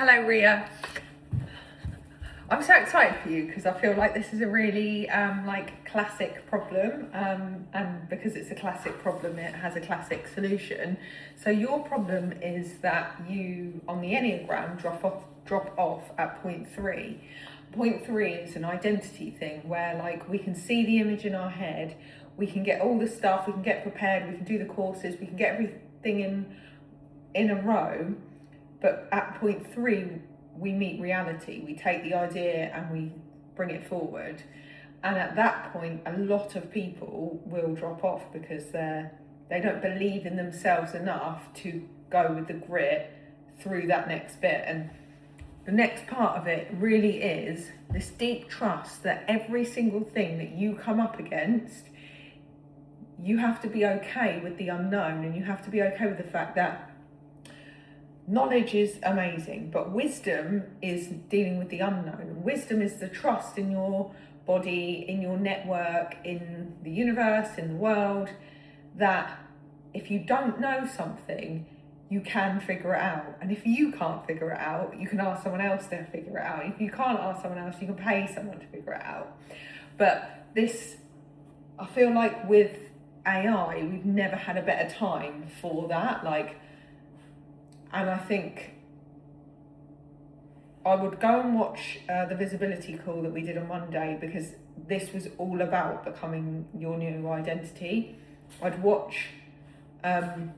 Hello, Ria. I'm so excited for you because I feel like this is a really classic problem, and because it's a classic problem, it has a classic solution. So your problem is that you, on the Enneagram, drop off at point three. Point three is an identity thing where we can see the image in our head, we can get all the stuff, we can get prepared, we can do the courses, we can get everything in a row. But at point three, we meet reality. We take the idea and we bring it forward. And at that point, a lot of people will drop off because they don't believe in themselves enough to go with the grit through that next bit. And the next part of it really is this deep trust that every single thing that you come up against, you have to be okay with the unknown, and you have to be okay with the fact that knowledge is amazing, but wisdom is dealing with the unknown. Wisdom is the trust in your body, in your network, in the universe, in the world, that if you don't know something, you can figure it out. And if you can't figure it out, you can ask someone else to figure it out. If you can't ask someone else, you can pay someone to figure it out. But this, I feel like with AI, we've never had a better time for that. And I think I would go and watch the visibility call that we did on Monday, because this was all about becoming your new identity. I'd watch the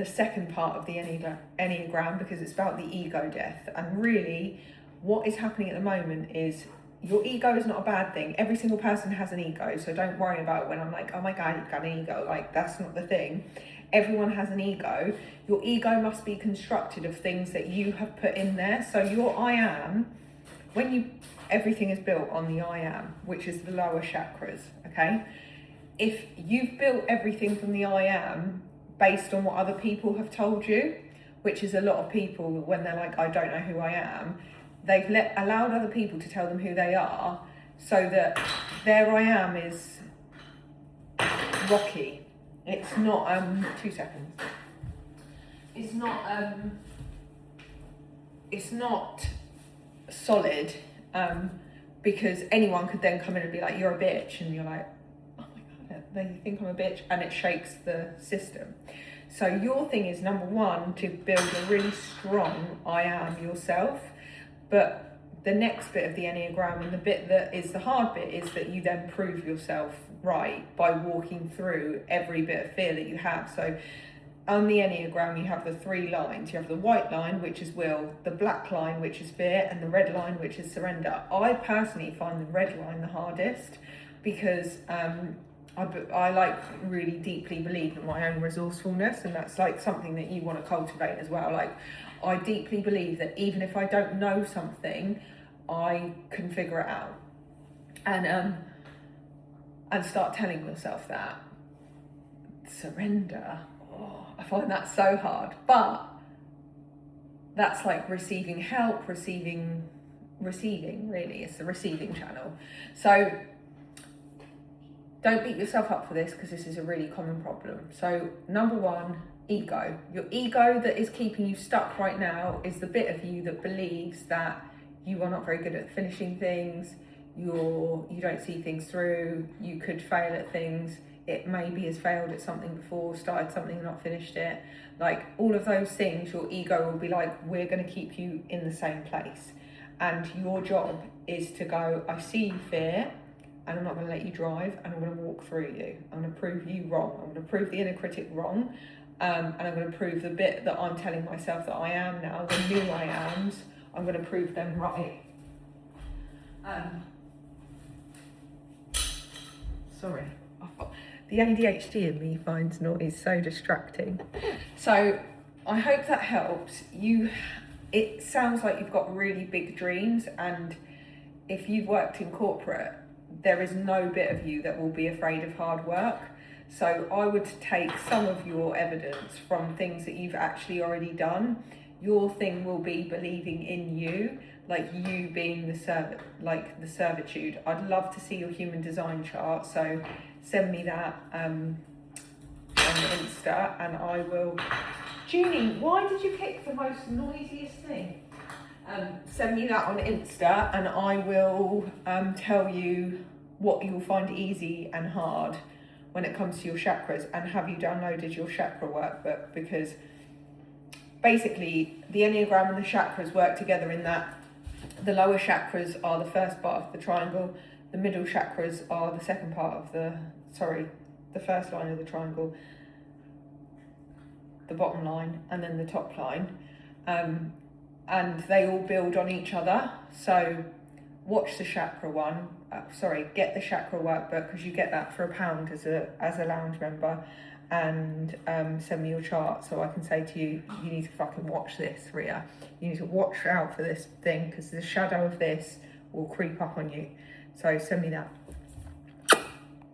second part of the Enneagram, because it's about the ego death. And really what is happening at the moment is your ego is not a bad thing. Every single person has an ego, so don't worry about it when I'm like, oh my God, you've got an ego. That's not the thing. Everyone has an ego. Your ego must be constructed of things that you have put in there. So your I am, everything is built on the I am, which is the lower chakras, okay? If you've built everything from the I am based on what other people have told you, which is a lot of people, when they're like, I don't know who I am, they've allowed other people to tell them who they are, so that their I am is rocky. It's not, 2 seconds. It's not solid, because anyone could then come in and be like, you're a bitch. And you're like, oh my God, they think I'm a bitch, and it shakes the system. So your thing is, number one, to build a really strong I am yourself. But the next bit of the Enneagram, and the bit that is the hard bit, is that you then prove yourself right by walking through every bit of fear that you have. So on the Enneagram, you have the 3 lines. You have the white line, which is will, the black line, which is fear, and the red line, which is surrender. I personally find the red line the hardest, because I really deeply believe in my own resourcefulness, and that's something that you want to cultivate as well. I deeply believe that even if I don't know something, I can figure it out, and start telling myself that. Surrender, I find that so hard, but that's like receiving help, receiving really, it's the receiving channel. So don't beat yourself up for this, because this is a really common problem. So number one, ego. Your ego that is keeping you stuck right now is the bit of you that believes that you are not very good at finishing things, you don't see things through, you could fail at things, it maybe has failed at something before, started something and not finished it. All of those things, your ego will be like, we're going to keep you in the same place. And your job is to go, I see you fear, and I'm not going to let you drive, and I'm going to walk through you. I'm going to prove you wrong. I'm going to prove the inner critic wrong. And I'm going to prove the bit that I'm telling myself that I am now, the new I ams, I'm going to prove them right. Sorry, the ADHD in me finds noise so distracting. So I hope that helps you. It sounds like you've got really big dreams, and if you've worked in corporate, there is no bit of you that will be afraid of hard work. So I would take some of your evidence from things that you've actually already done. Your thing will be believing in you, you being the servitude. I'd love to see your human design chart, so send me that on Insta, and I will Junie, why did you pick the most noisiest thing? Send me that on Insta and I will tell you what you'll find easy and hard when it comes to your chakras, and have you downloaded your chakra workbook, because basically the Enneagram and the chakras work together in that the lower chakras are the first part of the triangle, the middle chakras are the second part of the first line of the triangle, the bottom line, and then the top line, and they all build on each other. So watch the chakra one, get the chakra workbook, because you get that for £1 as a lounge member, and send me your chart so I can say to you, you need to fucking watch this, Ria. You need to watch out for this thing, because the shadow of this will creep up on you. So send me that.